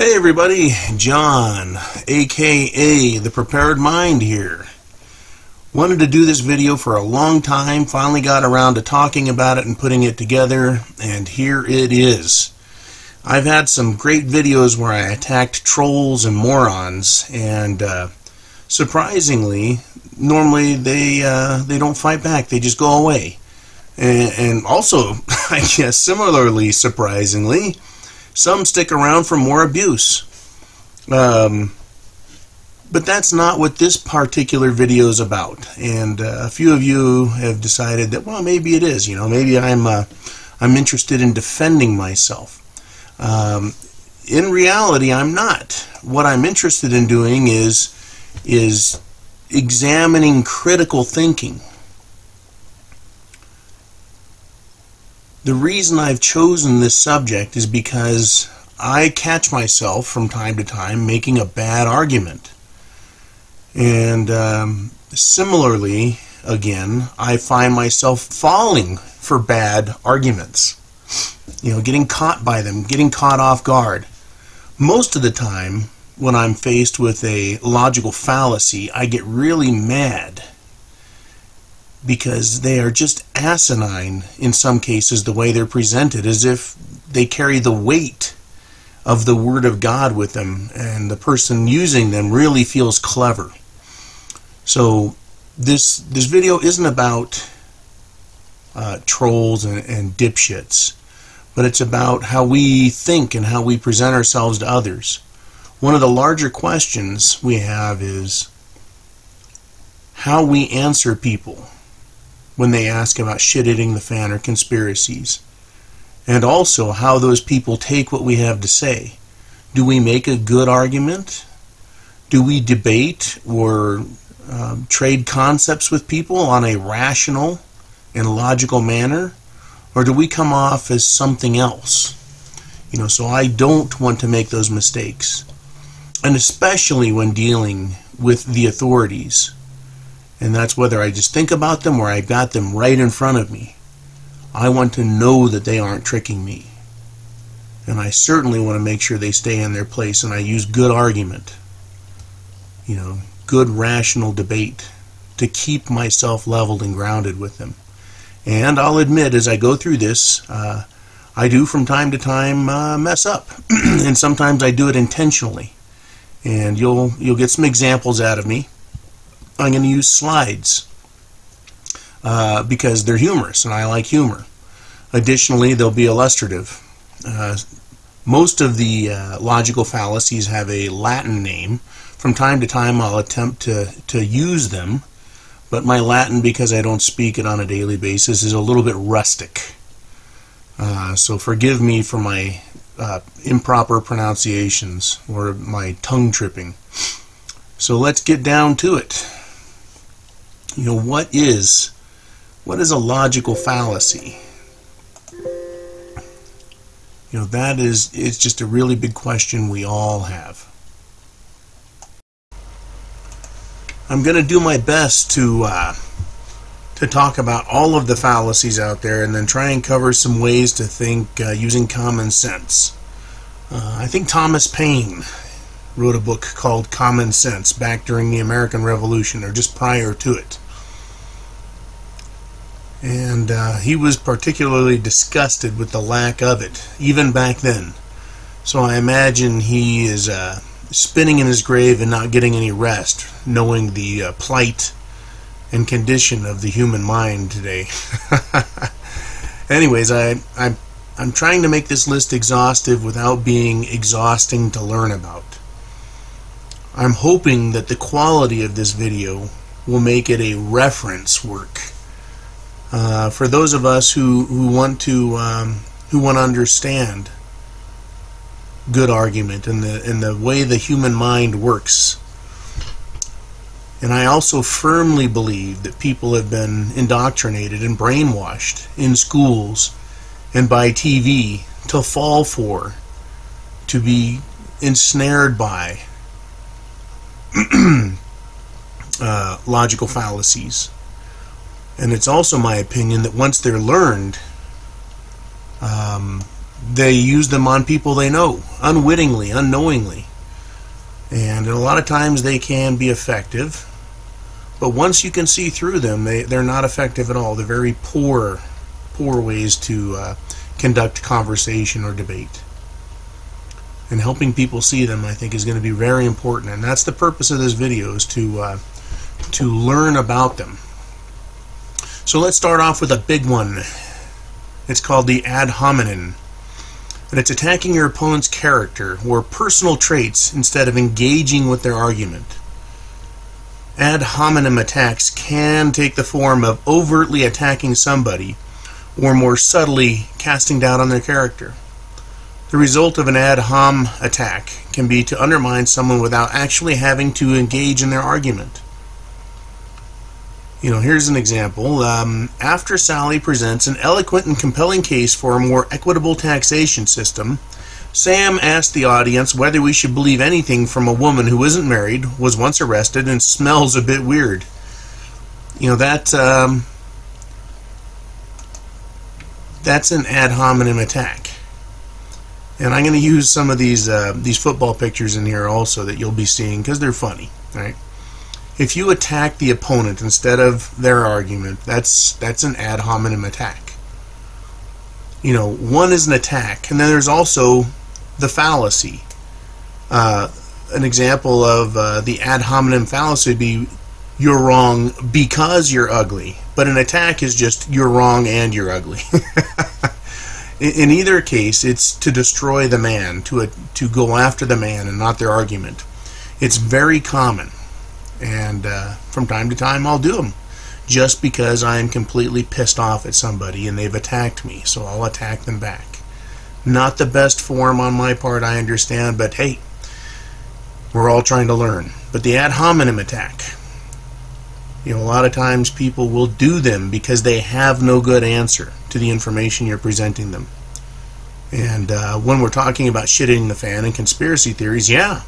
Hey everybody, John, aka The Prepared Mind here. Wanted to do this video for a long time, finally got around to talking about it and putting it together, and here it is. I've had some great videos where I attacked trolls and morons, and surprisingly, normally they don't fight back, they just go away. And also, I guess similarly surprisingly, some stick around for more abuse. But that's not what this particular video is about. And a few of you have decided that, well, maybe it is. You know, maybe I'm interested in defending myself. In reality, I'm not. What I'm interested in doing is examining critical thinking. The reason I've chosen this subject is because I catch myself from time to time making a bad argument. And similarly, again, I find myself falling for bad arguments. You know, getting caught by them, getting caught off guard. Most of the time, when I'm faced with a logical fallacy, I get really mad, because they are just asinine in some cases the way they're presented, as if they carry the weight of the Word of God with them, and the person using them really feels clever. So this video isn't about trolls and dipshits, but it's about how we think and how we present ourselves to others. One of the larger questions we have is how we answer people when they ask about shit hitting the fan or conspiracies, and also how those people take what we have to say. Do we make a good argument? Do we debate or trade concepts with people on a rational and logical manner, or do we come off as something else? You know, so I don't want to make those mistakes, and especially when dealing with the authorities. And that's whether I just think about them or I got them right in front of me. I want to know that they aren't tricking me. And I certainly want to make sure they stay in their place, and I use good argument. You know, good rational debate to keep myself leveled and grounded with them. And I'll admit, as I go through this, I do from time to time mess up. And sometimes I do it intentionally. And you'll get some examples out of me. I'm going to use slides because they're humorous and I like humor. Additionally, they'll be illustrative. Most of the logical fallacies have a Latin name. From time to time I'll attempt to use them, but my Latin, because I don't speak it on a daily basis, is a little bit rustic. So forgive me for my improper pronunciations or my tongue tripping. So let's get down to it. You know, what is a logical fallacy? You know, it's just a really big question we all have. I'm going to do my best to talk about all of the fallacies out there, and then try and cover some ways to think using common sense. I think Thomas Paine wrote a book called Common Sense back during the American Revolution, or just prior to it. And he was particularly disgusted with the lack of it, even back then. So I imagine he is spinning in his grave and not getting any rest, knowing the plight and condition of the human mind today. Anyways, I'm trying to make this list exhaustive without being exhausting to learn about. I'm hoping that the quality of this video will make it a reference work for those of us who want to understand good argument and the way the human mind works. And I also firmly believe that people have been indoctrinated and brainwashed in schools and by TV to fall for, to be ensnared by logical fallacies. And it's also my opinion that once they're learned, They use them on people they know, unwittingly, unknowingly. And a lot of times they can be effective, but once you can see through them, they're not effective at all. They're very poor ways to conduct conversation or debate. And helping people see them, I think, is going to be very important. And that's the purpose of this video, is to learn about them. So let's start off with a big one. It's called the ad hominem. And it's attacking your opponent's character or personal traits instead of engaging with their argument. Ad hominem attacks can take the form of overtly attacking somebody or more subtly casting doubt on their character. The result of an ad hom attack can be to undermine someone without actually having to engage in their argument. Here's an example. After Sally presents an eloquent and compelling case for a more equitable taxation system, Sam asked the audience whether we should believe anything from a woman who isn't married, was once arrested, and smells a bit weird. That's an ad hominem attack. And I'm going to use some of these football pictures in here also that you'll be seeing because they're funny, right? If you attack the opponent instead of their argument, that's an ad hominem attack. One is an attack, and then there's also the fallacy. An example of the ad hominem fallacy would be, you're wrong because you're ugly. But an attack is just, you're wrong and you're ugly. In either case, it's to destroy the man, to go after the man and not their argument. It's very common. And from time to time I'll do them just because I'm completely pissed off at somebody and they've attacked me, so I'll attack them back. Not the best form on my part, I understand, but hey, we're all trying to learn. But the ad hominem attack, a lot of times people will do them because they have no good answer to the information you're presenting them. And when we're talking about shitting the fan and conspiracy theories, yeah,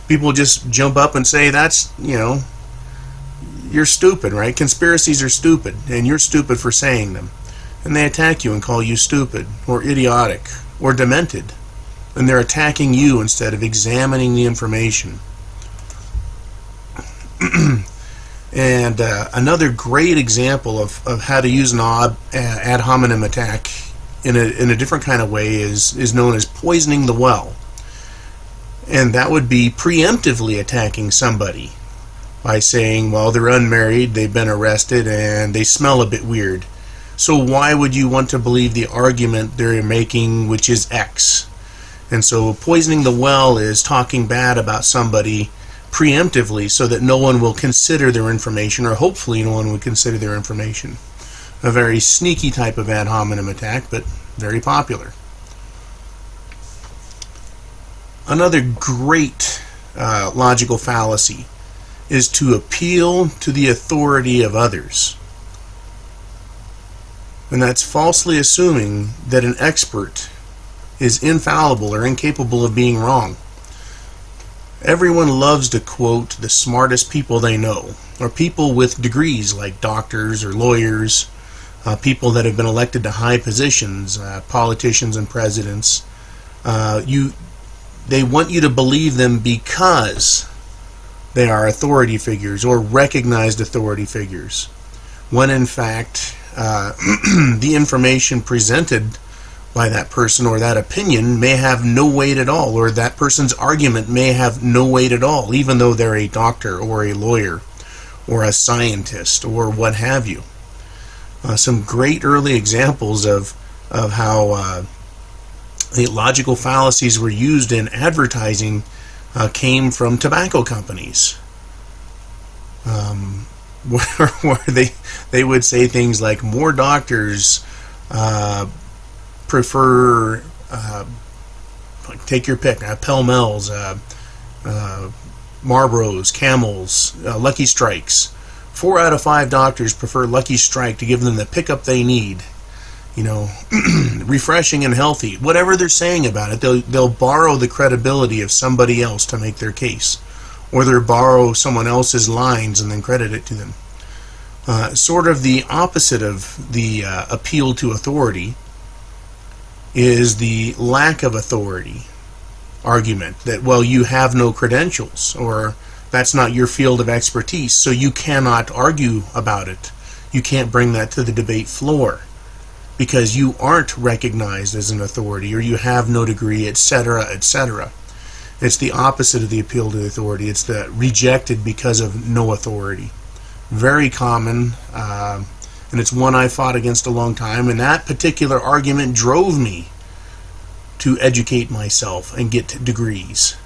people just jump up and say, that's, you're stupid, right? Conspiracies are stupid, and you're stupid for saying them. And they attack you and call you stupid, or idiotic, or demented. And they're attacking you instead of examining the information. And another great example of how to use an ad hominem attack in a different kind of way is known as poisoning the well. And that would be preemptively attacking somebody by saying, well, they're unmarried, they've been arrested, and they smell a bit weird. So why would you want to believe the argument they're making, which is X? And so poisoning the well is talking bad about somebody preemptively so that no one will consider their information, or hopefully no one would consider their information. A very sneaky type of ad hominem attack, but very popular. Another great logical fallacy is to appeal to the authority of others. And that's falsely assuming that an expert is infallible or incapable of being wrong. Everyone loves to quote the smartest people they know, or people with degrees like doctors or lawyers, people that have been elected to high positions, politicians and presidents. They want you to believe them because they are authority figures or recognized authority figures, when in fact the information presented by that person or that opinion may have no weight at all, or that person's argument may have no weight at all, even though they're a doctor or a lawyer or a scientist or what have you. Some great early examples of how the logical fallacies were used in advertising came from tobacco companies, where they would say things like, more doctors prefer, take your pick, Pell-Mells, Marlboros, Camels, Lucky Strikes. 4 out of 5 doctors prefer Lucky Strike to give them the pickup they need. Refreshing and healthy. Whatever they're saying about it, they'll borrow the credibility of somebody else to make their case. Or they'll borrow someone else's lines and then credit it to them. Sort of the opposite of the appeal to authority is the lack of authority argument, that, well, you have no credentials, or that's not your field of expertise, so you cannot argue about it. You can't bring that to the debate floor because you aren't recognized as an authority, or you have no degree, etc., etc. It's the opposite of the appeal to authority. It's the rejected because of no authority. Very common, and it's one I fought against a long time, and that particular argument drove me to educate myself and get degrees.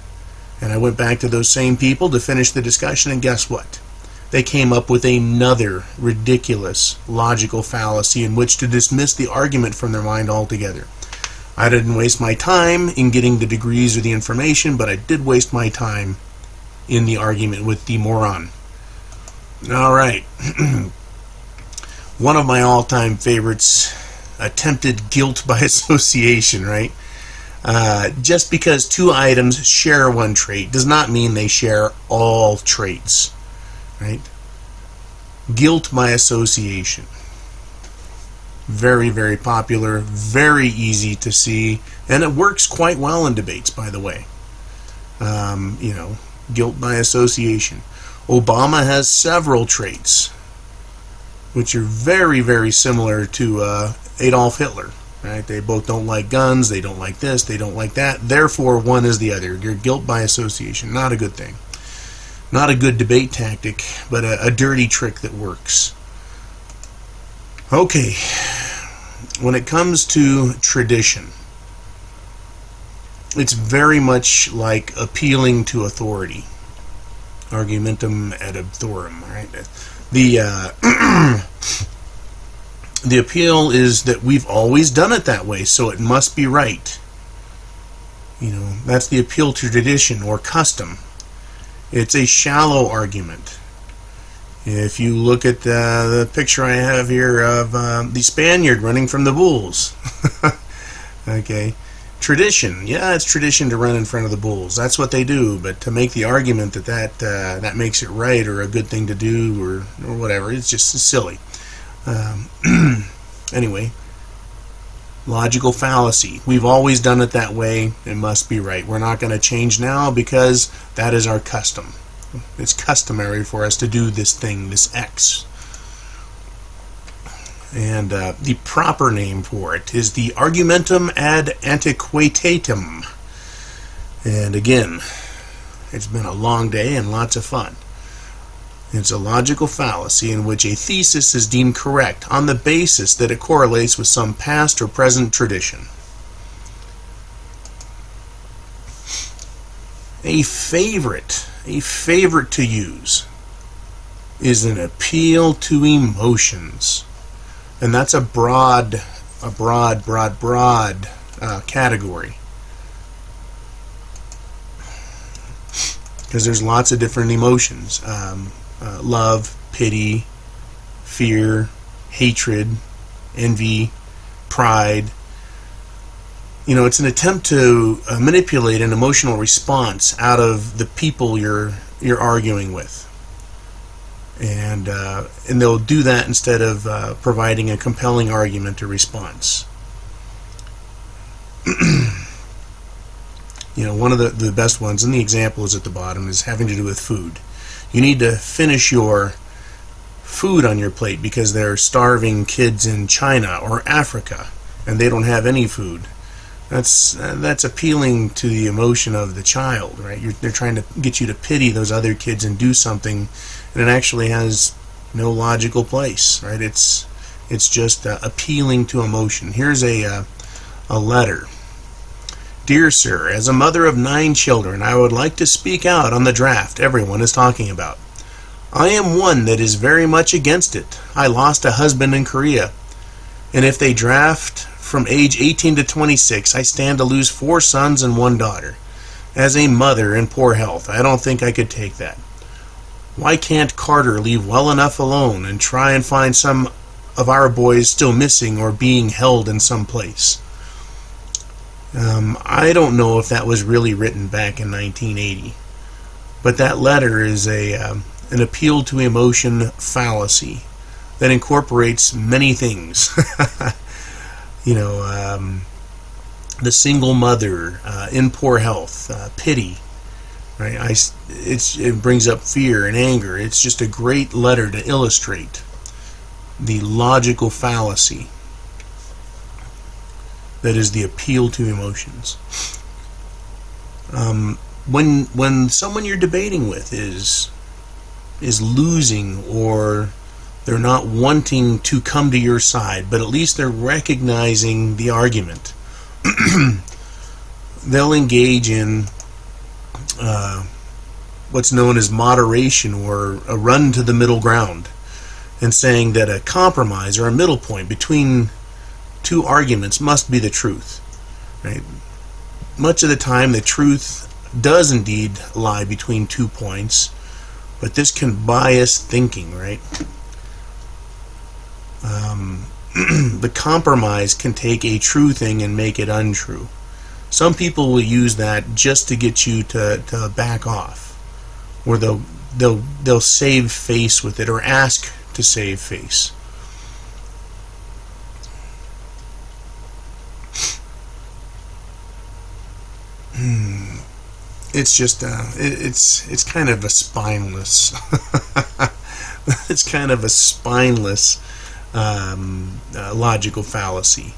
And I went back to those same people to finish the discussion, and guess what? They came up with another ridiculous logical fallacy in which to dismiss the argument from their mind altogether. I didn't waste my time in getting the degrees or the information, but I did waste my time in the argument with the moron. Alright. One of my all-time favorites, attempted guilt by association, right? Just because two items share one trait does not mean they share all traits, right? Guilt by association. Very, very popular, very easy to see, and it works quite well in debates, by the way. Guilt by association. Obama has several traits which are very, very similar to Adolf Hitler. Right? They both don't like guns, they don't like this, they don't like that. Therefore, one is the other. You're guilt by association. Not a good thing. Not a good debate tactic, but a dirty trick that works. Okay, when it comes to tradition, it's very much like appealing to authority. Argumentum ad absurdum, right? The appeal is that we've always done it that way, so it must be right. That's the appeal to tradition or custom. It's a shallow argument. If you look at the picture I have here of the Spaniard running from the bulls. Okay. Tradition. Yeah, it's tradition to run in front of the bulls. That's what they do, but to make the argument that makes it right or a good thing to do or whatever, it's just silly. Anyway, logical fallacy. We've always done it that way. It must be right. We're not going to change now because that is our custom. It's customary for us to do this thing, this X. And the proper name for it is the argumentum ad antiquitatem. And again, it's been a long day and lots of fun. It's a logical fallacy in which a thesis is deemed correct on the basis that it correlates with some past or present tradition. A favorite to use is an appeal to emotions. And that's a broad category. Because there's lots of different emotions. Love, pity, fear, hatred, envy, pride. It's an attempt to manipulate an emotional response out of the people you're arguing with, and they'll do that instead of providing a compelling argument or response. One of the best ones, and the example is at the bottom, is having to do with food. You need to finish your food on your plate because there are starving kids in China or Africa, and they don't have any food. That's appealing to the emotion of the child, right? They're trying to get you to pity those other kids and do something, and it actually has no logical place, right? It's just appealing to emotion. Here's a letter. Dear Sir, as a mother of 9 children, I would like to speak out on the draft everyone is talking about. I am one that is very much against it. I lost a husband in Korea, and if they draft from age 18 to 26, I stand to lose 4 sons and 1 daughter. As a mother in poor health, I don't think I could take that. Why can't Carter leave well enough alone and try and find some of our boys still missing or being held in some place? I don't know if that was really written back in 1980, but that letter is an appeal to emotion fallacy that incorporates many things. the single mother in poor health, pity, right? It brings up fear and anger. It's just a great letter to illustrate the logical fallacy that is the appeal to emotions. When someone you're debating with is losing, or they're not wanting to come to your side, but at least they're recognizing the argument, they'll engage in what's known as moderation, or a run to the middle ground, and saying that a compromise or a middle point between two arguments must be the truth, right? Much of the time the truth does indeed lie between 2 points, but this can bias thinking, right? The compromise can take a true thing and make it untrue. Some people will use that just to get you to back off, or they'll save face with it, or ask to save face. It's just it's kind of a spineless it's kind of a spineless logical fallacy.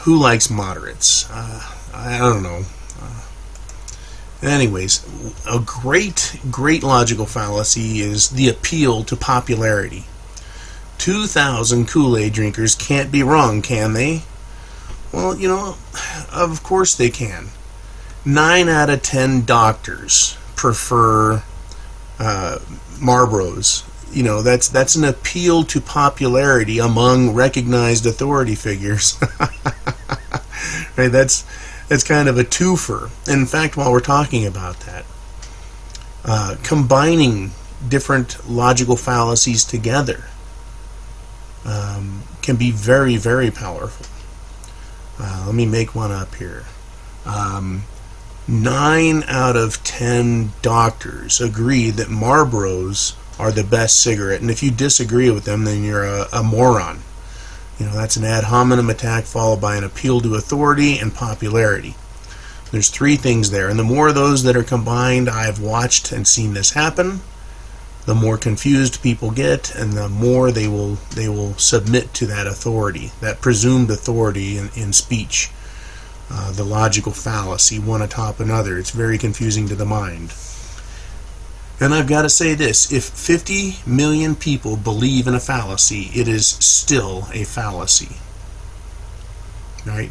Who likes moderates? I don't know. Anyways, a great logical fallacy is the appeal to popularity. 2,000 Kool-Aid drinkers can't be wrong, can they? Well, of course they can. 9 out of 10 doctors prefer Marlboros. That's an appeal to popularity among recognized authority figures. Right? That's kind of a twofer. In fact, while we're talking about that, combining different logical fallacies together can be very, very powerful. Let me make one up here. 9 out of 10 doctors agree that Marlboros are the best cigarette, and if you disagree with them, then you're a moron. That's an ad hominem attack followed by an appeal to authority and popularity. There's 3 things there, and the more of those that are combined, I've watched and seen this happen, the more confused people get, and the more they will submit to that authority, that presumed authority in speech. The logical fallacy, one atop another. It's very confusing to the mind. And I've got to say this: if 50 million people believe in a fallacy, it is still a fallacy. Right?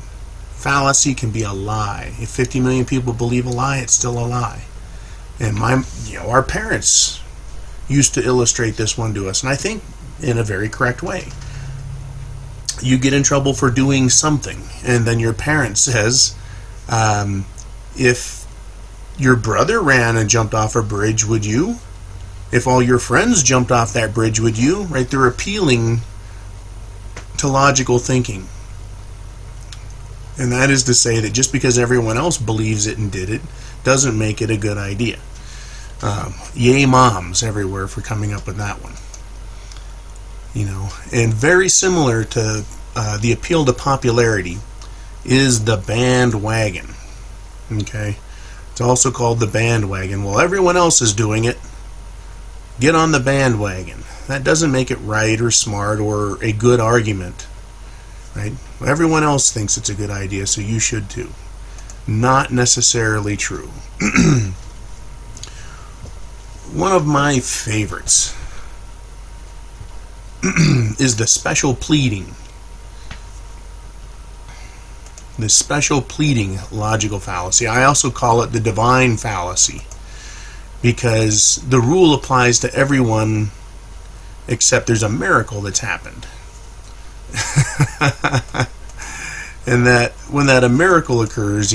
Fallacy can be a lie. If 50 million people believe a lie, it's still a lie. And our parents used to illustrate this one to us, and I think in a very correct way. You get in trouble for doing something, and then your parent says, if your brother ran and jumped off a bridge, would you? If all your friends jumped off that bridge, would you? Right? They're appealing to logical thinking. And that is to say that just because everyone else believes it and did it, doesn't make it a good idea. Yay moms everywhere for coming up with that one. And very similar to the appeal to popularity is the bandwagon. Okay? It's also called the bandwagon. Well, everyone else is doing it. Get on the bandwagon. That doesn't make it right or smart or a good argument. Right? Everyone else thinks it's a good idea, so you should too. Not necessarily true. One of my favorites is the special pleading. The special pleading logical fallacy. I also call it the divine fallacy, because the rule applies to everyone except there's a miracle that's happened. And that when a miracle occurs,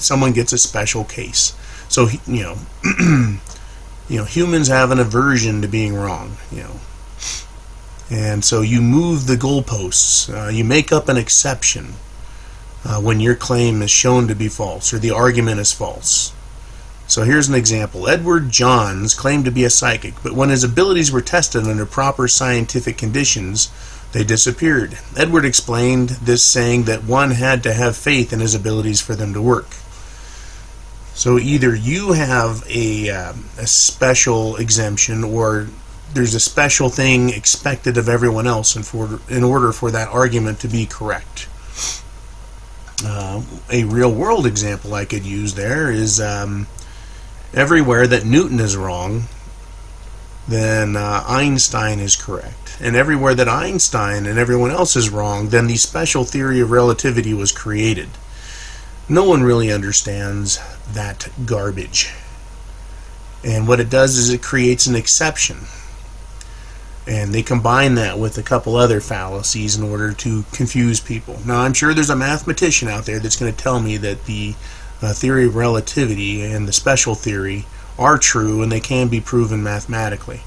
someone gets a special case. So humans have an aversion to being wrong, and so you move the goalposts. You make up an exception when your claim is shown to be false, or the argument is false. So here's an example. Edward Johns claimed to be a psychic, but when his abilities were tested under proper scientific conditions, They disappeared. Edward explained this, saying that one had to have faith in his abilities for them to work. So either you have a special exemption, or there's a special thing expected of everyone else in order for that argument to be correct. A real-world example I could use there is everywhere that Newton is wrong, then Einstein is correct. And everywhere that Einstein and everyone else is wrong, then the special theory of relativity was created. No one really understands that garbage. And what it does is it creates an exception. And they combine that with a couple other fallacies in order to confuse people. Now, I'm sure there's a mathematician out there that's going to tell me that the theory of relativity and the special theory are true and they can be proven mathematically.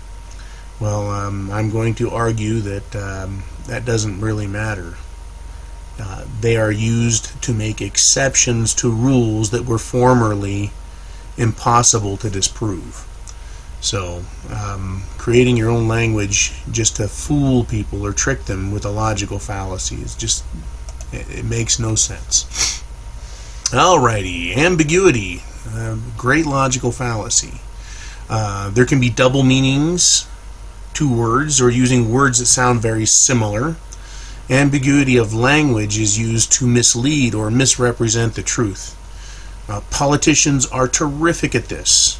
Well, I'm going to argue that that doesn't really matter. They are used to make exceptions to rules that were formerly impossible to disprove. So, creating your own language just to fool people or trick them with a logical fallacy is just, it makes no sense. Alrighty, ambiguity, great logical fallacy. There can be double meanings to words, or using words that sound very similar. Ambiguity of language is used to mislead or misrepresent the truth. Politicians are terrific at this.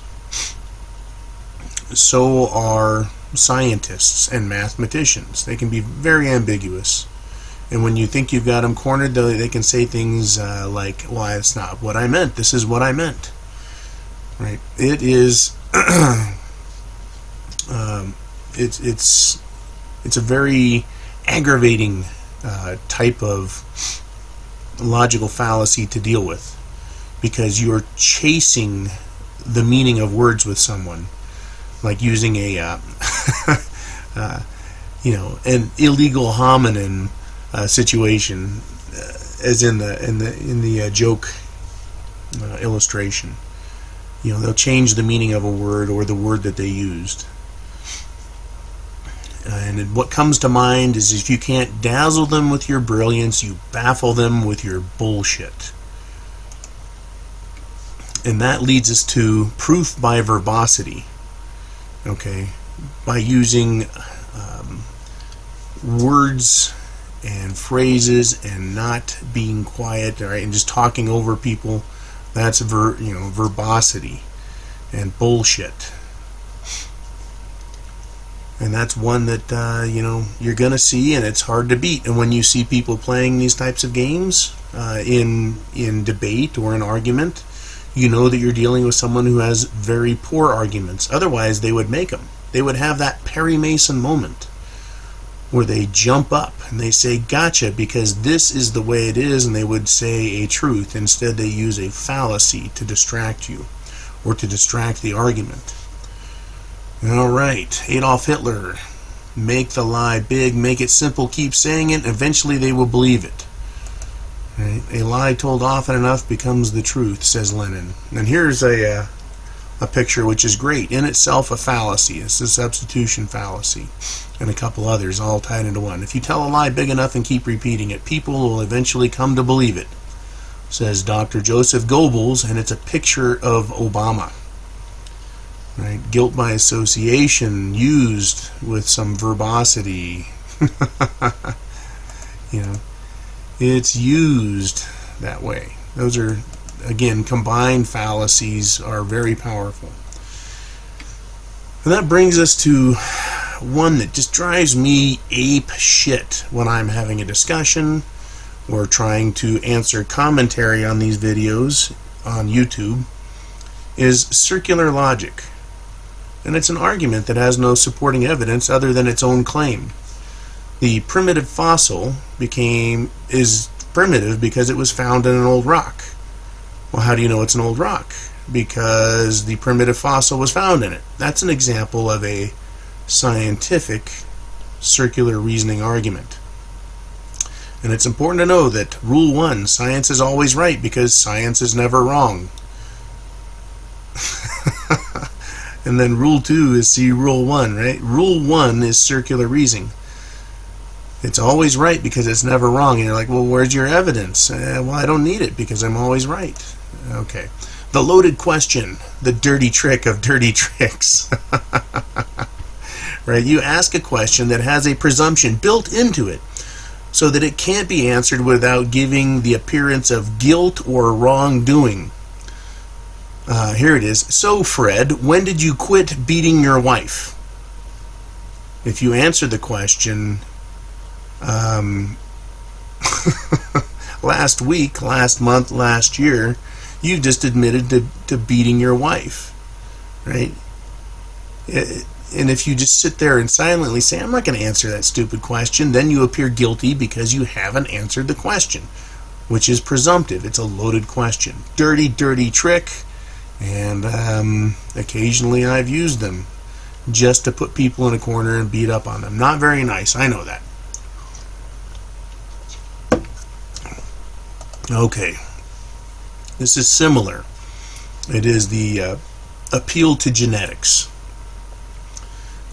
So are scientists and mathematicians. They can be very ambiguous. And when you think you've got them cornered, they can say things like, well, that's not what I meant. This is what I meant. Right? It is... it's a very aggravating type of logical fallacy to deal with, because you're chasing the meaning of words with someone, like using a an illegal hominin situation, as in the joke illustration. They'll change the meaning of a word or the word that they used. And what comes to mind is, if you can't dazzle them with your brilliance, you baffle them with your bullshit. And that leads us to proof by verbosity. Okay? By using words and phrases and not being quiet, right, and just talking over people. That's verbosity and bullshit. And that's one that you're going to see, and it's hard to beat. And when you see people playing these types of games in debate or an argument, you know that you're dealing with someone who has very poor arguments. Otherwise, they would make them. They would have that Perry Mason moment where they jump up and they say, gotcha, because this is the way it is, and they would say a truth. Instead, they use a fallacy to distract you or to distract the argument. All right, Adolf Hitler. Make the lie big, make it simple, keep saying it, and eventually they will believe it. Right? A lie told often enough becomes the truth, says Lenin. And here's a picture which is great. In itself a fallacy. It's a substitution fallacy. And a couple others all tied into one. If you tell a lie big enough and keep repeating it, people will eventually come to believe it, says Dr. Joseph Goebbels, and it's a picture of Obama. Right? Guilt by association used with some verbosity. It's used that way. Those are, again, combined fallacies are very powerful. And that brings us to one that just drives me ape shit when I'm having a discussion or trying to answer commentary on these videos on YouTube, is circular logic. And it's an argument that has no supporting evidence other than its own claim. The primitive fossil is primitive because it was found in an old rock. Well, how do you know it's an old rock? Because the primitive fossil was found in it. That's an example of a scientific circular reasoning argument. And it's important to know that Rule 1, science is always right because science is never wrong. And then Rule 2 is see Rule 1, right? Rule 1 is circular reasoning. It's always right because it's never wrong. And you're like, well, where's your evidence? Well, I don't need it because I'm always right. Okay. The loaded question, the dirty trick of dirty tricks. Right? You ask a question that has a presumption built into it so that it can't be answered without giving the appearance of guilt or wrongdoing. Here it is. So, Fred, when did you quit beating your wife? If you answer the question, last week, last month, last year, you've just admitted to beating your wife, right? And if you just sit there and silently say, I'm not going to answer that stupid question, then you appear guilty because you haven't answered the question, which is presumptive. It's a loaded question. Dirty, dirty trick, and occasionally I've used them just to put people in a corner and beat up on them. Not very nice, I know that. Okay, this is similar. It is the appeal to genetics.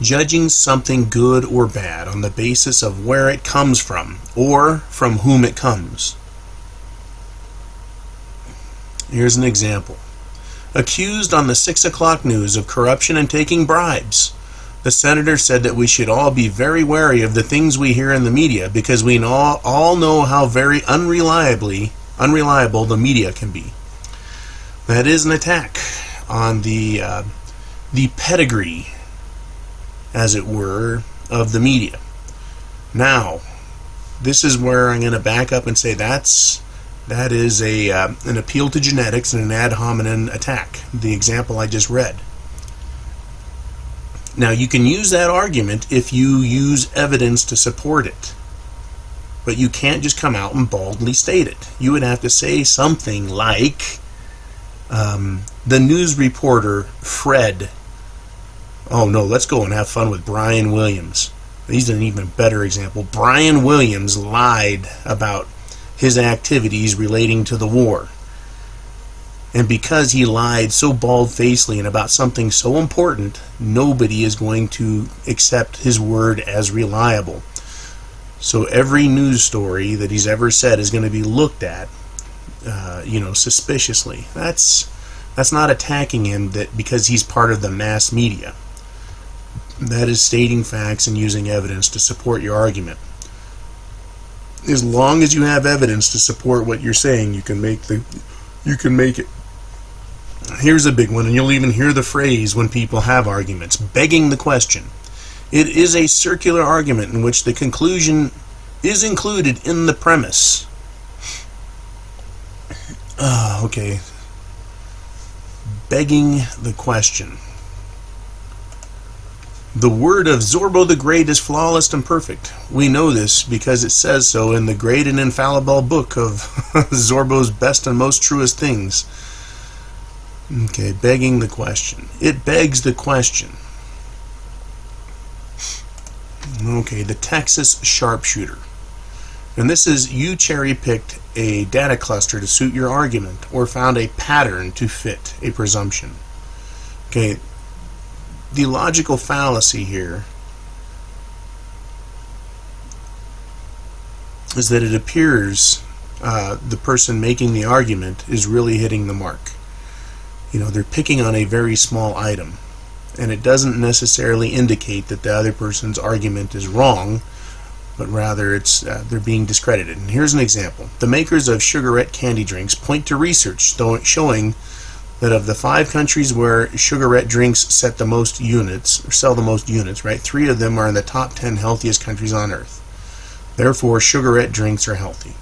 Judging something good or bad on the basis of where it comes from or from whom it comes. Here's an example. Accused on the 6 o'clock news of corruption and taking bribes, the senator said that we should all be very wary of the things we hear in the media because we all know how very unreliable the media can be. That is an attack on the pedigree, as it were, of the media. Now, this is where I'm going to back up and say that is an appeal to genetics and an ad hominem attack, the example I just read. Now, you can use that argument if you use evidence to support it, but you can't just come out and baldly state it. You would have to say something like, the news reporter Fred, oh no, let's go and have fun with Brian Williams. He's an even better example. Brian Williams lied about his activities relating to the war. And because he lied so bald-facedly and about something so important, nobody is going to accept his word as reliable. So every news story that he's ever said is going to be looked at, suspiciously. That's not attacking him because he's part of the mass media. That is stating facts and using evidence to support your argument. As long as you have evidence to support what you're saying, you can make it. Here's a big one, and you'll even hear the phrase when people have arguments: begging the question. It is a circular argument in which the conclusion is included in the premise. Okay. Begging the question. The word of Zorbo the Great is flawless and perfect. We know this because it says so in the great and infallible book of Zorbo's best and most truest things. Okay, begging the question. It begs the question. Okay, the Texas sharpshooter. And this is, you cherry-picked a data cluster to suit your argument or found a pattern to fit a presumption. Okay, the logical fallacy here is that it appears the person making the argument is really hitting the mark. They're picking on a very small item, and it doesn't necessarily indicate that the other person's argument is wrong, but rather they're being discredited. And here's an example. The makers of sugarette candy drinks point to research showing that of the 5 countries where sugarette drinks set the most units, or sell the most units, right, 3 of them are in the top 10 healthiest countries on earth. Therefore, sugarette drinks are healthy.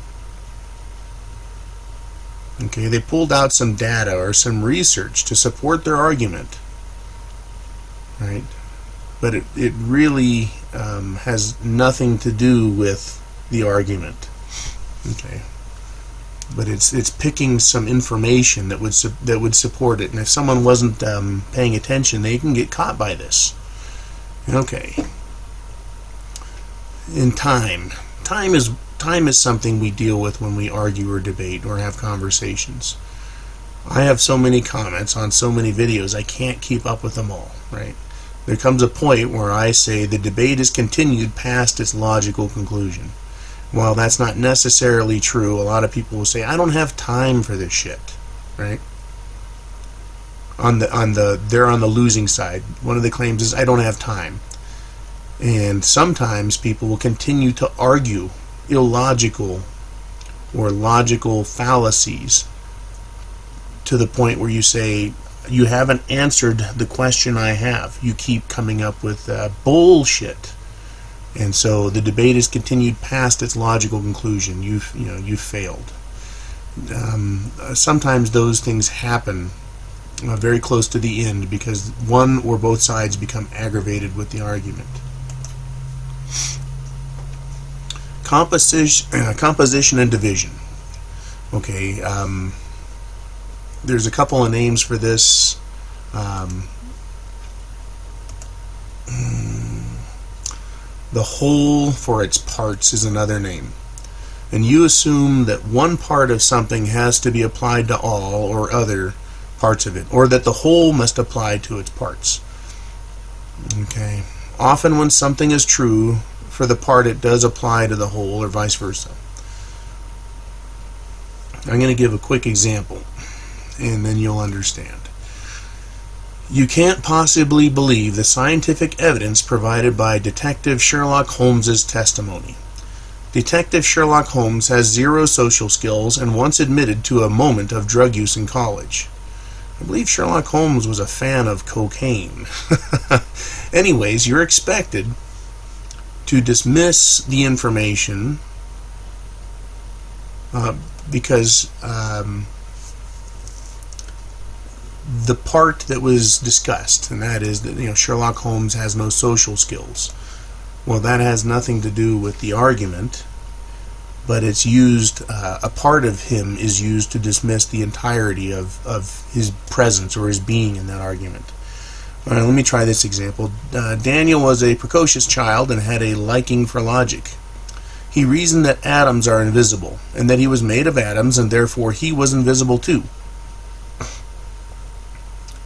Okay, they pulled out some data or some research to support their argument, right? But it really has nothing to do with the argument. Okay, but it's picking some information that would support it, and if someone wasn't paying attention, they can get caught by this. Okay. In time is something we deal with when we argue or debate or have conversations. I have so many comments on so many videos, I can't keep up with them all, right? There comes a point where I say the debate is continued past its logical conclusion. While that's not necessarily true, a lot of people will say, I don't have time for this shit, right? They're on the losing side. One of the claims is, I don't have time. And sometimes people will continue to argue illogical or logical fallacies to the point where you say, you haven't answered the question I have. You keep coming up with bullshit. And so the debate is continued past its logical conclusion. You've failed. Sometimes those things happen very close to the end because one or both sides become aggravated with the argument. Composition and division. Okay, there's a couple of names for this. The whole for its parts is another name. And you assume that one part of something has to be applied to all or other parts of it, or that the whole must apply to its parts. Okay. Often when something is true for the part, it does apply to the whole, or vice versa. I'm going to give a quick example, and then you'll understand. You can't possibly believe the scientific evidence provided by Detective Sherlock Holmes's testimony. Detective Sherlock Holmes has zero social skills and once admitted to a moment of drug use in college. I believe Sherlock Holmes was a fan of cocaine. Anyways, you're expected to dismiss the information because the part that was discussed, and that is that Sherlock Holmes has no social skills. Well, that has nothing to do with the argument, but it's used, a part of him is used to dismiss the entirety of his presence or his being in that argument. All right, let me try this example. Daniel was a precocious child and had a liking for logic. He reasoned that atoms are invisible, and that he was made of atoms, and therefore he was invisible too.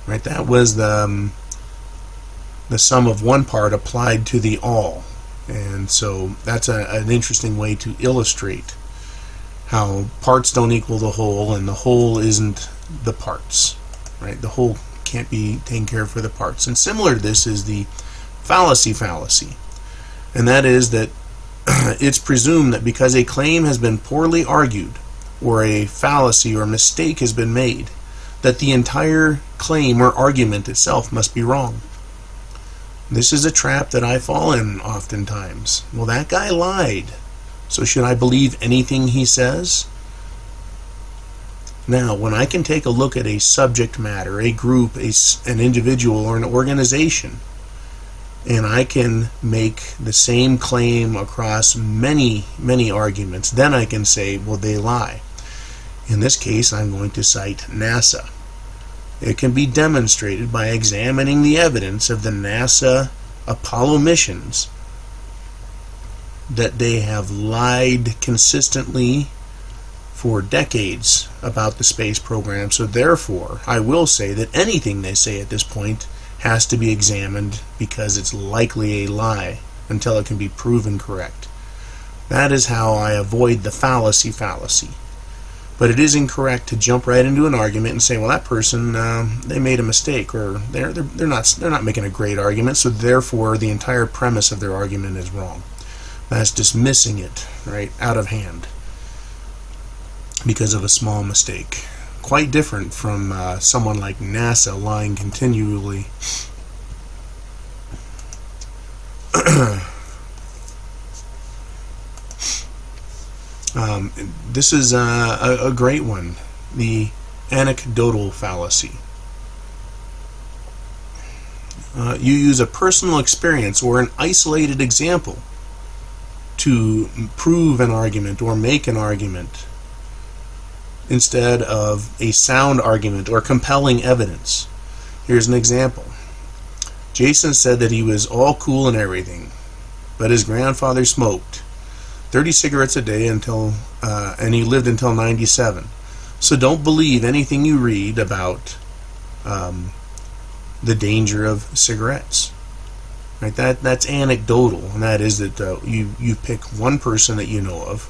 Right, that was the sum of one part applied to the all. And so that's an interesting way to illustrate how parts don't equal the whole, and the whole isn't the parts. Right? The whole can't be taken care of for the parts. And similar to this is the fallacy. And that is that it's presumed that because a claim has been poorly argued, or a fallacy or mistake has been made, that the entire claim or argument itself must be wrong. This is a trap that I fall in oftentimes. Well, that guy lied, so should I believe anything he says? Now, when I can take a look at a subject matter, a group, an individual, or an organization, and I can make the same claim across many, many arguments, then I can say, well, they lie. In this case, I'm going to cite NASA. It can be demonstrated by examining the evidence of the NASA Apollo missions that they have lied consistently for decades about the space program. So therefore, I will say that anything they say at this point has to be examined because it's likely a lie until it can be proven correct. That is how I avoid the fallacy. But it is incorrect to jump right into an argument and say, well, that person, they made a mistake, or they're not making a great argument, so therefore the entire premise of their argument is wrong. That's dismissing it, right, out of hand because of a small mistake. Quite different from someone like NASA lying continually. This is a great one, the anecdotal fallacy. You use a personal experience or an isolated example to prove an argument or make an argument instead of a sound argument or compelling evidence. Here's an example. Jason said that he was all cool and everything, but his grandfather smoked 30 cigarettes a day and he lived until 97. So don't believe anything you read about the danger of cigarettes. right? That's anecdotal, and that is that you pick one person that you know of,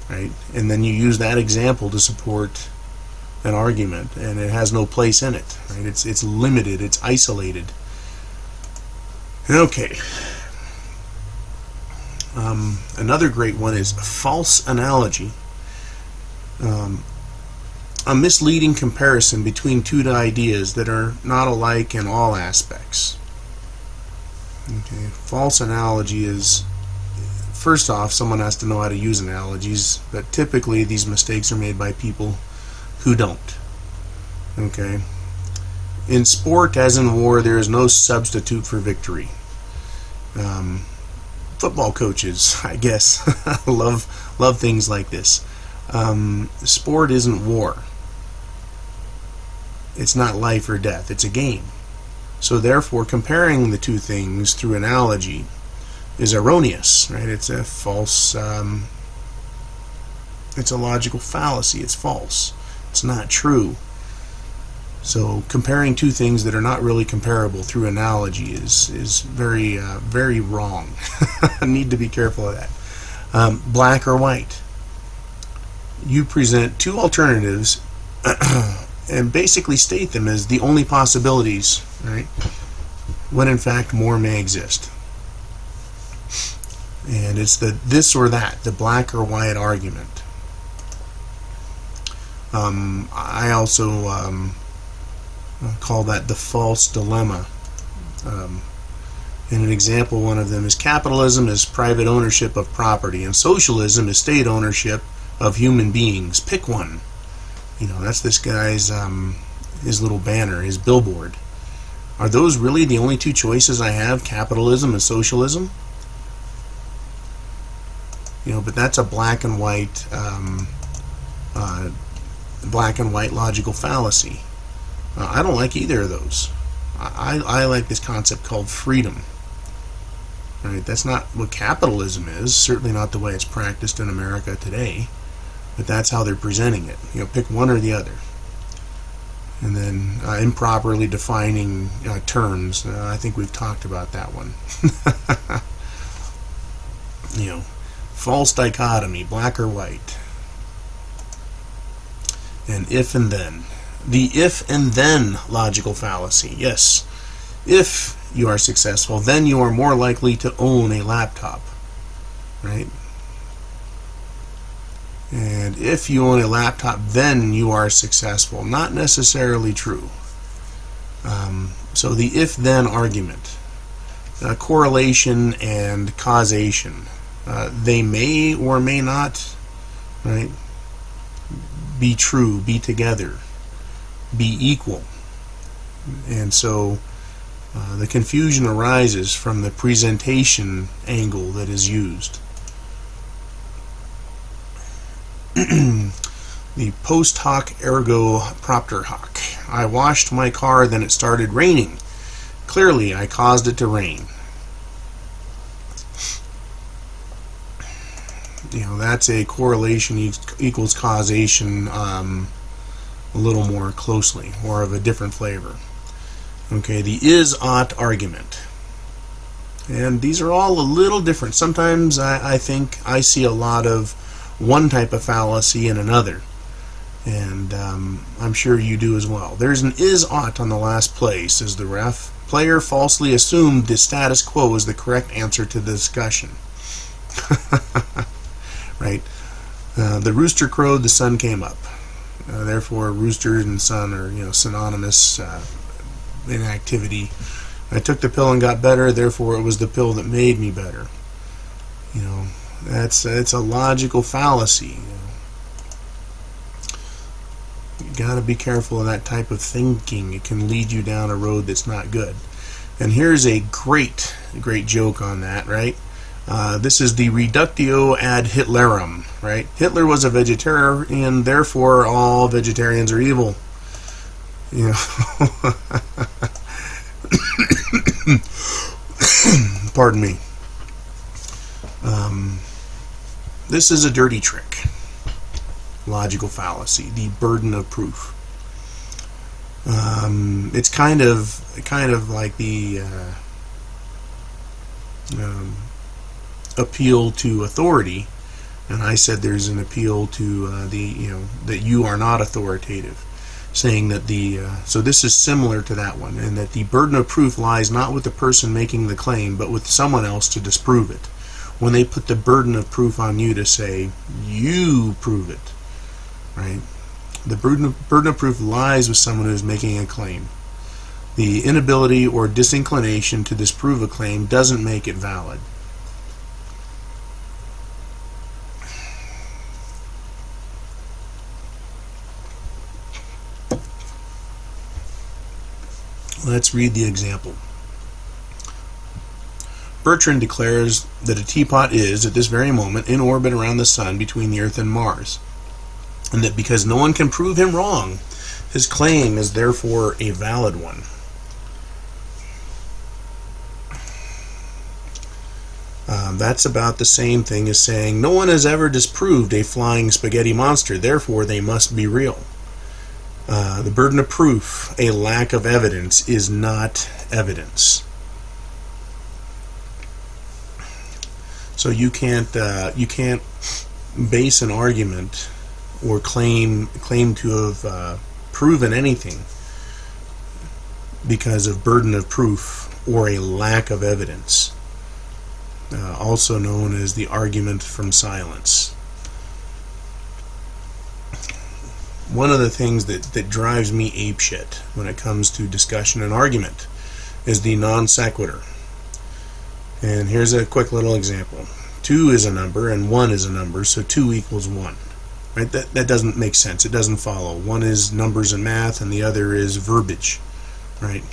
right, and then you use that example to support an argument, and it has no place in it, right? It's limited, it's isolated. Okay. Another great one is false analogy. A misleading comparison between two ideas that are not alike in all aspects. Okay. False analogy is, first off, someone has to know how to use analogies, but typically these mistakes are made by people who don't. Okay. In sport, as in war, there is no substitute for victory. Football coaches, I guess, love things like this. Sport isn't war. It's not life or death. It's a game. So therefore, comparing the two things through analogy is erroneous, right? It's a false. It's a logical fallacy. It's false. It's not true. So comparing two things that are not really comparable through analogy is very very wrong. I need to be careful of that. Black or white. You present two alternatives and basically state them as the only possibilities, right? When in fact more may exist. And it's the this or that, the black or white argument. I also call that the false dilemma. And an example, one of them is capitalism is private ownership of property, and socialism is state ownership of human beings. Pick one. You know, that's this guy's his little banner, his billboard. Are those really the only two choices I have, capitalism and socialism? You know, but that's a black and white logical fallacy. I don't like either of those. I like this concept called freedom. Right? That's not what capitalism is. Certainly not the way it's practiced in America today. But that's how they're presenting it. You know, pick one or the other. And then improperly defining terms. I think we've talked about that one. You know, false dichotomy, black or white. And if and then. The if and then logical fallacy. Yes, if you are successful, then you are more likely to own a laptop, right? And if you own a laptop, then you are successful. Not necessarily true. So the if-then argument, correlation and causation, they may or may not, right, be true, be together, be equal. And so the confusion arises from the presentation angle that is used. The post hoc ergo propter hoc. I washed my car, then it started raining. Clearly, I caused it to rain. You know, that's a correlation equals causation a little more closely, or of a different flavor. Okay, the is-ought argument. And these are all a little different. Sometimes I think I see a lot of one type of fallacy in another. And I'm sure you do as well. There's an is-ought on the last play, says the ref. Player falsely assumed the status quo is the correct answer to the discussion. Right? The rooster crowed, the sun came up. Therefore, rooster and sun are, you know, synonymous in activity. I took the pill and got better, therefore it was the pill that made me better. You know, it's a logical fallacy. You know. You gotta be careful of that type of thinking. It can lead you down a road that's not good. And here's a great joke on that, right? This is the reductio ad Hitlerum, right? Hitler was a vegetarian, therefore all vegetarians are evil. You know. Pardon me. This is a dirty trick. Logical fallacy, the burden of proof. It's kind of like the appeal to authority, and I said there's an appeal to that you are not authoritative, saying that so this is similar to that one, and that the burden of proof lies not with the person making the claim, but with someone else to disprove it. When they put the burden of proof on you to say, you prove it, right? The burden of proof lies with someone who is making a claim. The inability or disinclination to disprove a claim doesn't make it valid. Let's read the example. Bertrand declares that a teapot is, at this very moment, in orbit around the sun between the Earth and Mars, and that because no one can prove him wrong, his claim is therefore a valid one. That's about the same thing as saying no one has ever disproved a flying spaghetti monster, therefore they must be real. The burden of proof, a lack of evidence, is not evidence. So you can't base an argument or claim to have proven anything because of burden of proof or a lack of evidence, also known as the argument from silence. One of the things that drives me apeshit when it comes to discussion and argument is the non sequitur. And here's a quick little example. 2 is a number and 1 is a number, so 2 equals 1. Right? That doesn't make sense. It doesn't follow. One is numbers and math and the other is verbiage. Right?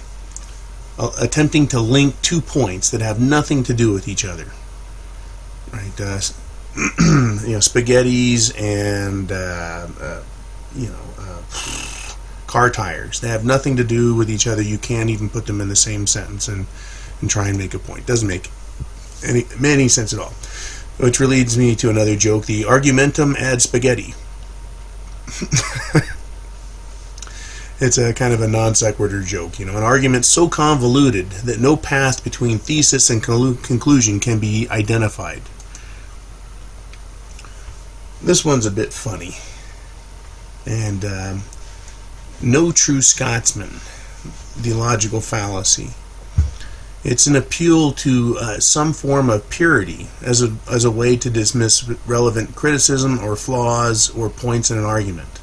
Attempting to link 2 points that have nothing to do with each other. Right? Spaghettis and car tires. They have nothing to do with each other. You can't even put them in the same sentence and try and make a point. Doesn't make any sense at all. Which leads me to another joke, the argumentum ad spaghetti. It's a kind of a non sequitur joke. An argument so convoluted that no path between thesis and conclusion can be identified. This one's a bit funny. And no true Scotsman, the logical fallacy. It's an appeal to some form of purity as a way to dismiss relevant criticism or flaws or points in an argument.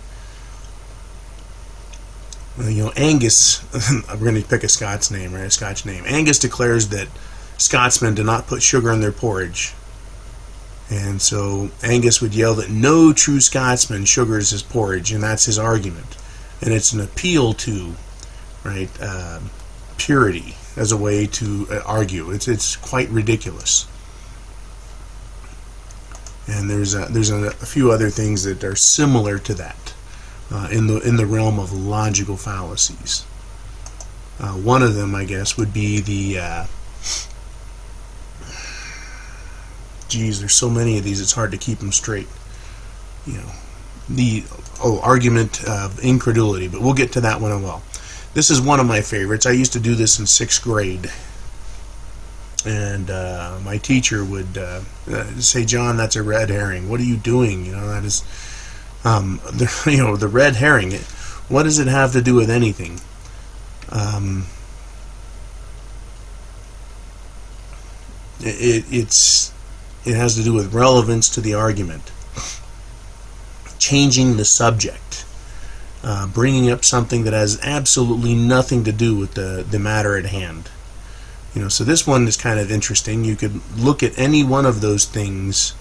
Angus, we're going to pick a Scots name, right? A Scotch name. Angus declares that Scotsmen do not put sugar in their porridge. And so Angus would yell that no true Scotsman sugars his porridge, and that's his argument. And it's an appeal to, right, purity as a way to argue. It's quite ridiculous. And there's a few other things that are similar to that in the realm of logical fallacies. One of them, I guess, would be the there's so many of these, it's hard to keep them straight. The argument of incredulity, but we'll get to that one as well. This is one of my favorites. I used to do this in 6th grade, and my teacher would say, "John, that's a red herring. What are you doing? That is, the red herring. What does it have to do with anything?" It has to do with relevance to the argument, changing the subject, bringing up something that has absolutely nothing to do with the matter at hand. So this one is kind of interesting. You could look at any one of those things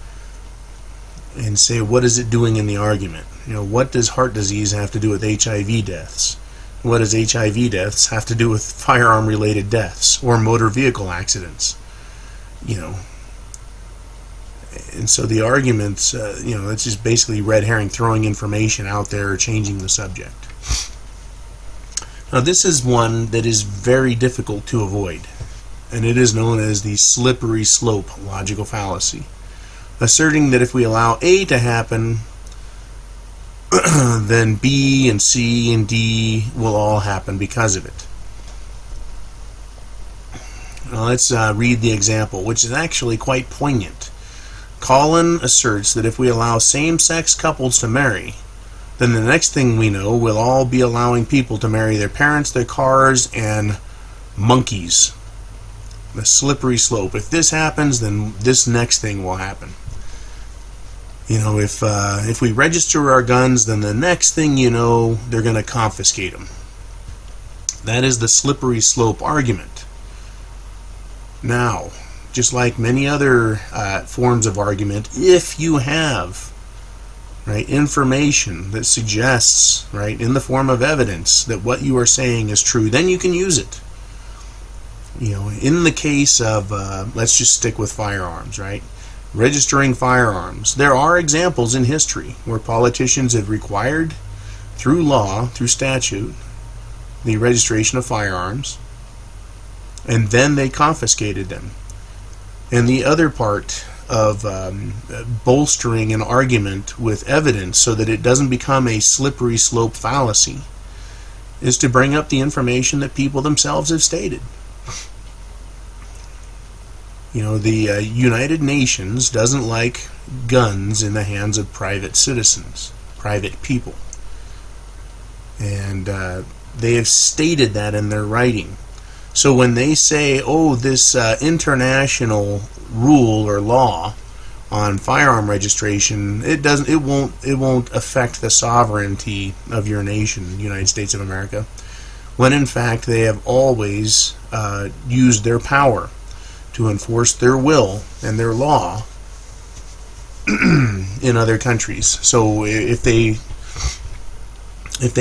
and say, what is it doing in the argument? What does heart disease have to do with HIV deaths? What does HIV deaths have to do with firearm-related deaths or motor vehicle accidents? And so the arguments, it's just basically red herring, throwing information out there or changing the subject. Now this is one that is very difficult to avoid, and it is known as the slippery slope logical fallacy, asserting that if we allow A to happen, then B and C and D will all happen because of it. Well, let's read the example, which is actually quite poignant. Colin asserts that if we allow same-sex couples to marry, then the next thing we know, we'll all be allowing people to marry their parents, their cars, and monkeys. The slippery slope. If this happens, then this next thing will happen. You know, if we register our guns, then the next thing you know, they're going to confiscate them. That is the slippery slope argument. Now, just like many other forms of argument, if you have information that suggests, in the form of evidence, that what you are saying is true, then you can use it. You know, in the case of, let's just stick with firearms, registering firearms. There are examples in history where politicians have required, through law, through statute, the registration of firearms, and then they confiscated them. And the other part of bolstering an argument with evidence so that it doesn't become a slippery slope fallacy is to bring up the information that people themselves have stated. You know, the United Nations doesn't like guns in the hands of private citizens, private people. And they have stated that in their writing. So when they say, oh, this international rule or law on firearm registration, it won't affect the sovereignty of your nation, the United States of America, when in fact they have always used their power to enforce their will and their law in other countries. So if they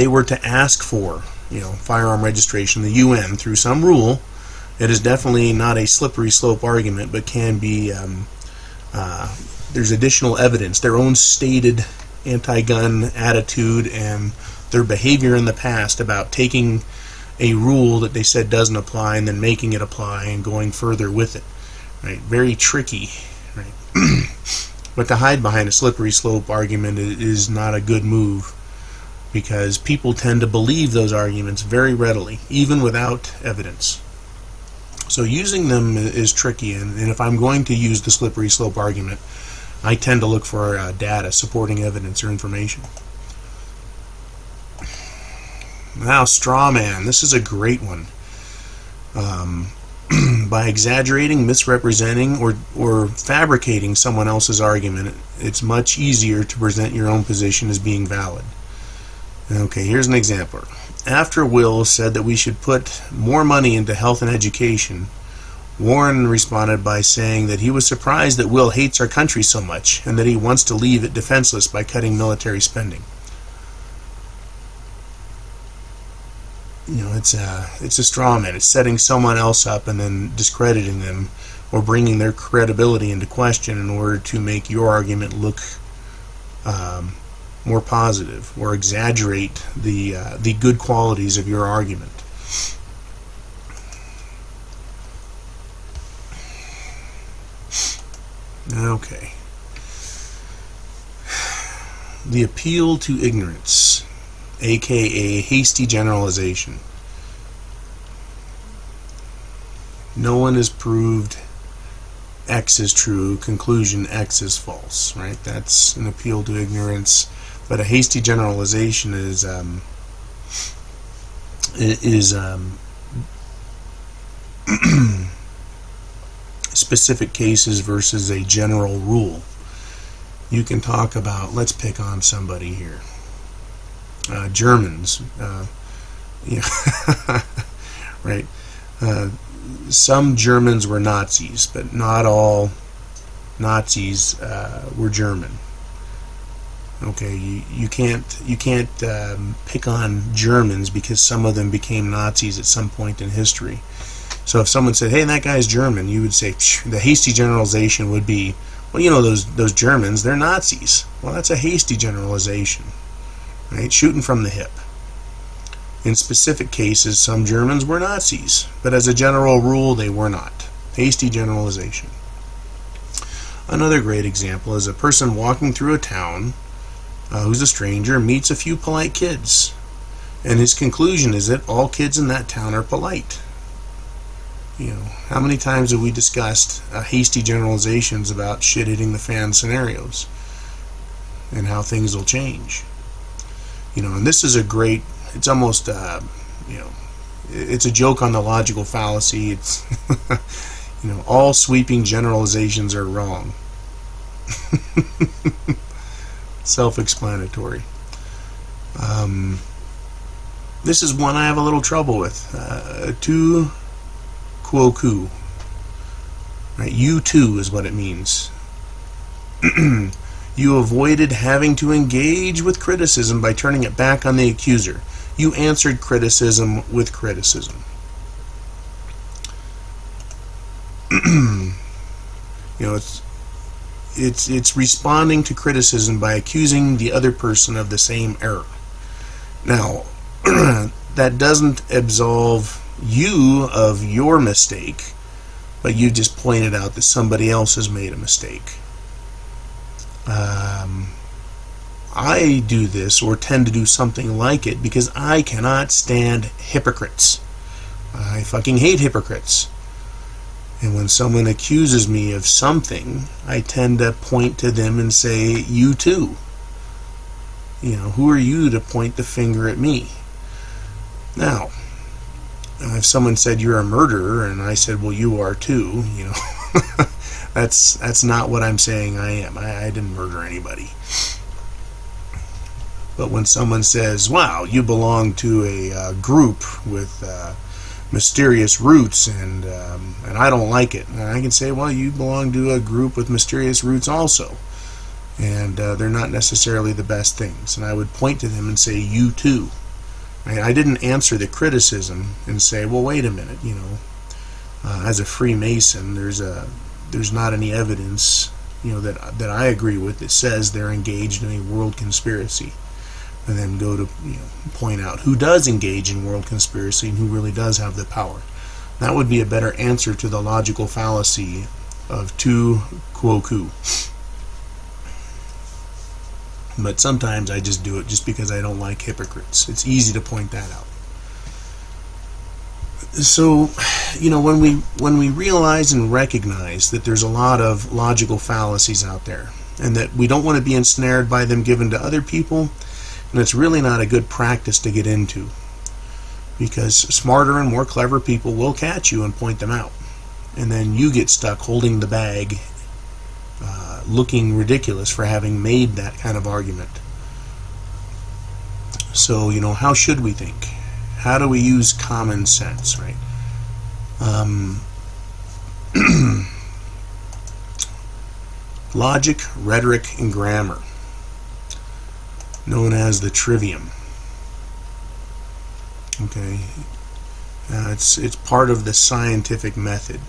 were to ask for, firearm registration, the UN, through some rule, it is definitely not a slippery slope argument, but can be, there's additional evidence, their own stated anti-gun attitude and their behavior in the past about taking a rule that they said doesn't apply and then making it apply and going further with it. Very tricky. But to hide behind a slippery slope argument is not a good move, because people tend to believe those arguments very readily, even without evidence. So using them is tricky, and if I'm going to use the slippery slope argument, I tend to look for data, supporting evidence or information. Now, straw man. This is a great one. By exaggerating, misrepresenting, or fabricating someone else's argument, it's much easier to present your own position as being valid. Okay, here's an example. After Will said that we should put more money into health and education, Warren responded by saying that he was surprised that Will hates our country so much and that he wants to leave it defenseless by cutting military spending. It's a straw man. It's setting someone else up and then discrediting them or bringing their credibility into question in order to make your argument look more positive, or exaggerate the good qualities of your argument. Okay. The appeal to ignorance, aka hasty generalization. No one has proved X is true, conclusion X is false, That's an appeal to ignorance. But a hasty generalization is specific cases versus a general rule. You can talk about, let's pick on somebody here. Germans, some Germans were Nazis, but not all Nazis were German. Okay, you can't pick on Germans because some of them became Nazis at some point in history. So if someone said, "Hey, that guy's German," you would say the hasty generalization would be, "Well, those Germans, they're Nazis." Well, that's a hasty generalization, shooting from the hip. In specific cases, some Germans were Nazis, but as a general rule, they were not. Hasty generalization. Another great example is a person walking through a town who's a stranger, meets a few polite kids, and his conclusion is that all kids in that town are polite. How many times have we discussed hasty generalizations about shit hitting the fan scenarios and how things will change? And this is a great, it's almost, it's a joke on the logical fallacy. It's, all sweeping generalizations are wrong. Self-explanatory. This is one I have a little trouble with. Tu quoque. Right? You too is what it means. You avoided having to engage with criticism by turning it back on the accuser. You answered criticism with criticism. It's responding to criticism by accusing the other person of the same error. Now, that doesn't absolve you of your mistake, but you just pointed out that somebody else has made a mistake. I do this, or tend to do something like it, because I cannot stand hypocrites. I fucking hate hypocrites. And when someone accuses me of something, I tend to point to them and say, you too. Who are you to point the finger at me? Now, if someone said you're a murderer, and I said, well, you are too, that's not what I'm saying I am. I didn't murder anybody. But when someone says, wow, you belong to a group with mysterious roots, and I don't like it, and I can say, well, you belong to a group with mysterious roots also, and they're not necessarily the best things. And I would point to them and say, you too. I didn't answer the criticism and say, well, wait a minute, as a Freemason, there's not any evidence, that I agree with that says they're engaged in a world conspiracy. And then go to point out who does engage in world conspiracy and who really does have the power. That would be a better answer to the logical fallacy of tu quoque. But sometimes I just do it just because I don't like hypocrites. It's easy to point that out. So, when we realize and recognize that there's a lot of logical fallacies out there, and that we don't want to be ensnared by them given to other people, and it's really not a good practice to get into, because smarter and more clever people will catch you and point them out, and then you get stuck holding the bag, looking ridiculous for having made that kind of argument. So, how should we think? How do we use common sense, right? Logic, rhetoric, and grammar, known as the trivium. Okay, it's part of the scientific method: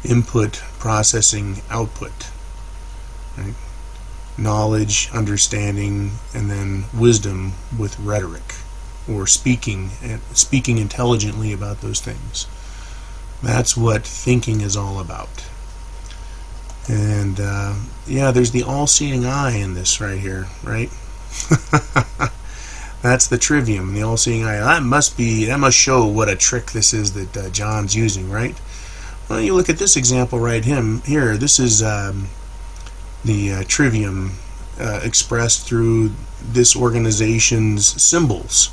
input, processing, output. Right? Knowledge, understanding, and then wisdom with rhetoric, or speaking intelligently about those things. That's what thinking is all about. And there's the all-seeing eye in this right here, right? That's the trivium, the all-seeing eye. That must show what a trick this is that John's using, right? Well, you look at this example right here. This is the trivium expressed through this organization's symbols.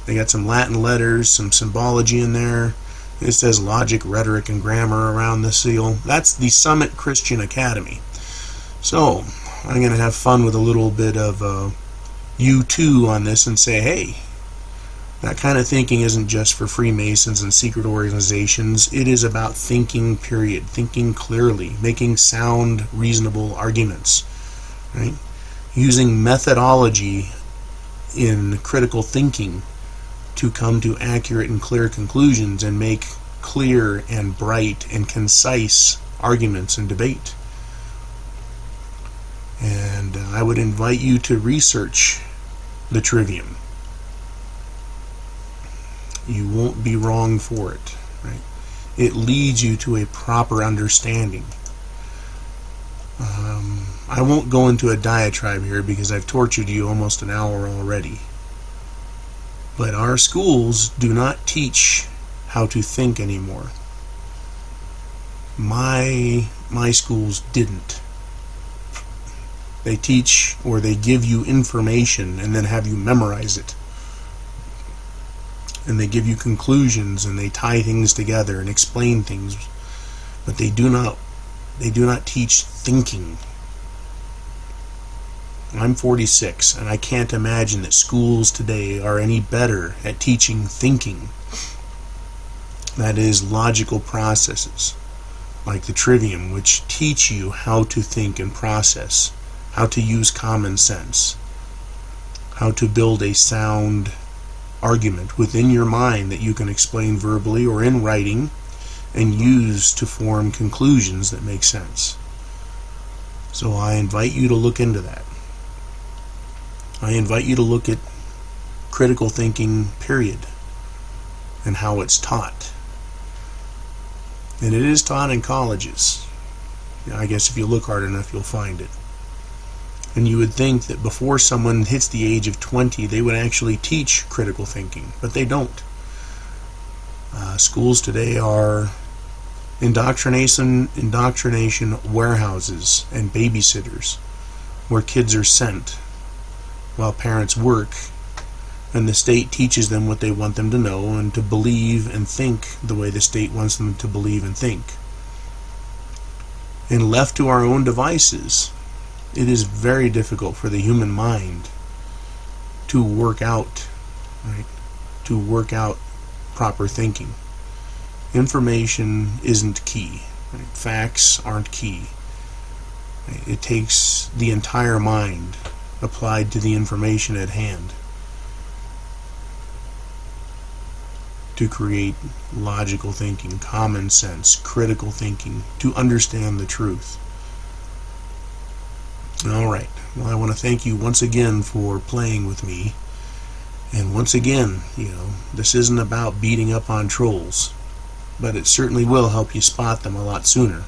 They got some Latin letters, some symbology in there. It says logic, rhetoric, and grammar around the seal. That's the Summit Christian Academy. So I'm going to have fun with a little bit of you too on this and say, hey, that kind of thinking isn't just for Freemasons and secret organizations. It is about thinking, period. Thinking clearly, making sound, reasonable arguments, right? Using methodology in critical thinking to come to accurate and clear conclusions and make clear and bright and concise arguments and debate. And I would invite you to research the trivium. You won't be wrong for it, right? It leads you to a proper understanding. I won't go into a diatribe here because I've tortured you almost an hour already. But our schools do not teach how to think anymore. My schools didn't. They teach, or they give you information and then have you memorize it. And they give you conclusions, and they tie things together and explain things, but they do not teach thinking. I'm 46, and I can't imagine that schools today are any better at teaching thinking. That is, logical processes, like the trivium, which teach you how to think and process, how to use common sense, how to build a sound argument within your mind that you can explain verbally or in writing and use to form conclusions that make sense. So I invite you to look into that. I invite you to look at critical thinking, period, and how it's taught. And it is taught in colleges. I guess if you look hard enough, you'll find it. And you would think that before someone hits the age of 20, they would actually teach critical thinking, but they don't. Schools today are indoctrination warehouses and babysitters, where kids are sent while parents work, and the state teaches them what they want them to know and to believe and think the way the state wants them to believe and think. And left to our own devices, it is very difficult for the human mind to work out, right? To work out proper thinking. Information isn't key. Right? Facts aren't key. Right? It takes the entire mind applied to the information at hand to create logical thinking, common sense, critical thinking, to understand the truth. Alright, well, I want to thank you once again for playing with me. And once again, this isn't about beating up on trolls, but it certainly will help you spot them a lot sooner.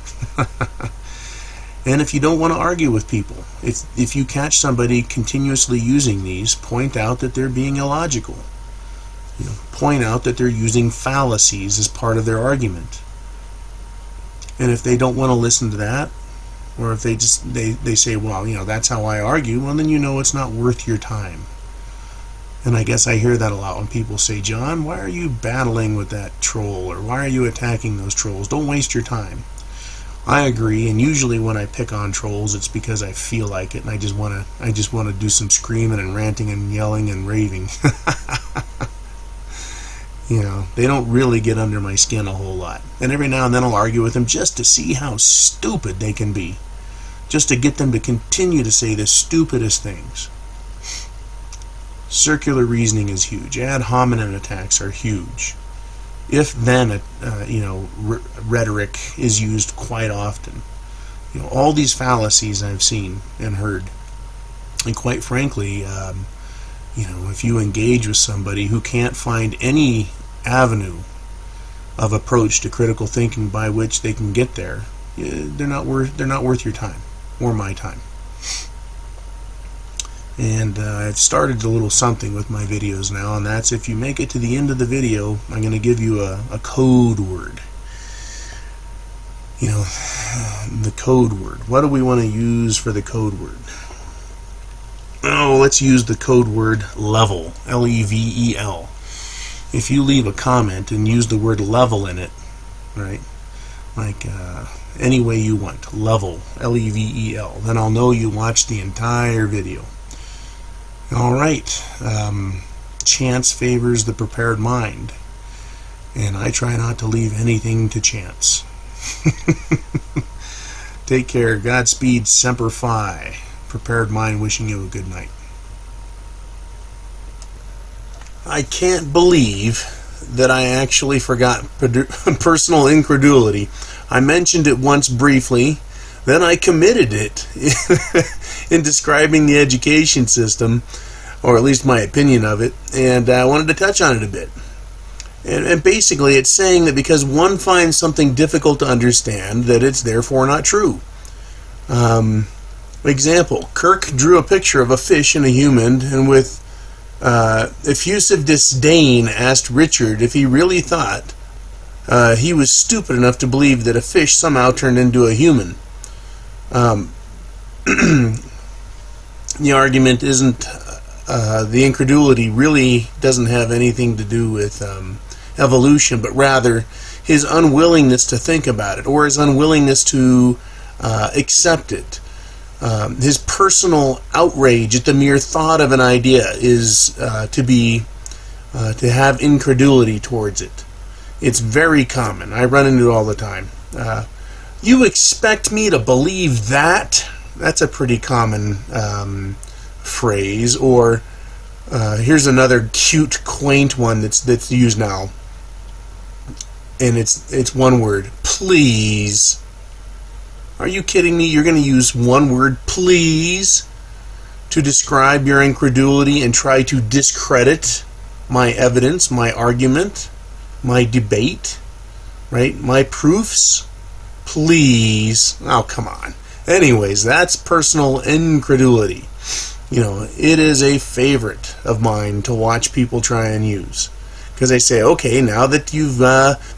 And if you don't want to argue with people, if you catch somebody continuously using these, point out that they're being illogical. Point out that they're using fallacies as part of their argument. And if they don't want to listen to that, or if they say, well, that's how I argue, well, then it's not worth your time. And I guess I hear that a lot when people say, John, why are you battling with that troll, or why are you attacking those trolls? Don't waste your time. I agree, and usually when I pick on trolls, it's because I feel like it, and I just want to do some screaming and ranting and yelling and raving. They don't really get under my skin a whole lot. And every now and then I'll argue with them just to see how stupid they can be. Just to get them to continue to say the stupidest things. Circular reasoning is huge. Ad hominem attacks are huge. If-then, rhetoric is used quite often. All these fallacies I've seen and heard. And quite frankly, if you engage with somebody who can't find any avenue of approach to critical thinking by which they can get there, they're not worth your time or my time. And I've started a little something with my videos now, and that's if you make it to the end of the video, I'm going to give you a code word. The code word. What do we want to use for the code word? Oh, let's use the code word level. L-E-V-E-L. If you leave a comment and use the word level in it, right? Like any way you want, level, L-E-V-E-L, then I'll know you watched the entire video. Alright, chance favors the prepared mind, and I try not to leave anything to chance. Take care, Godspeed, Semper Fi. Prepared mind wishing you a good night. I can't believe that I actually forgot personal incredulity. I mentioned it once briefly, then I committed it in describing the education system, or at least my opinion of it, and I wanted to touch on it a bit. And basically it's saying that because one finds something difficult to understand, that it's therefore not true. Example, Kirk drew a picture of a fish and a human, and with effusive disdain asked Richard if he really thought he was stupid enough to believe that a fish somehow turned into a human. The argument isn't, the incredulity really doesn't have anything to do with evolution, but rather his unwillingness to think about it, or his unwillingness to accept it. His personal outrage at the mere thought of an idea is to have incredulity towards it. It's very common. I run into it all the time. You expect me to believe that? That's a pretty common phrase. Or here's another cute, quaint one that's used now, and it's one word: please. Are you kidding me? You're going to use one word, please, to describe your incredulity and try to discredit my evidence, my argument, my debate, right? My proofs? Please. Oh, come on. Anyways, that's personal incredulity. You know, it is a favorite of mine to watch people try and use. Because they say, okay, now that you've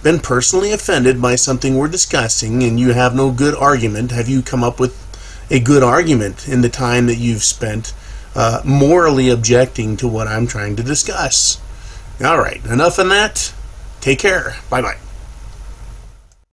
been personally offended by something we're discussing and you have no good argument, have you come up with a good argument in the time that you've spent morally objecting to what I'm trying to discuss? All right, enough on that. Take care. Bye-bye.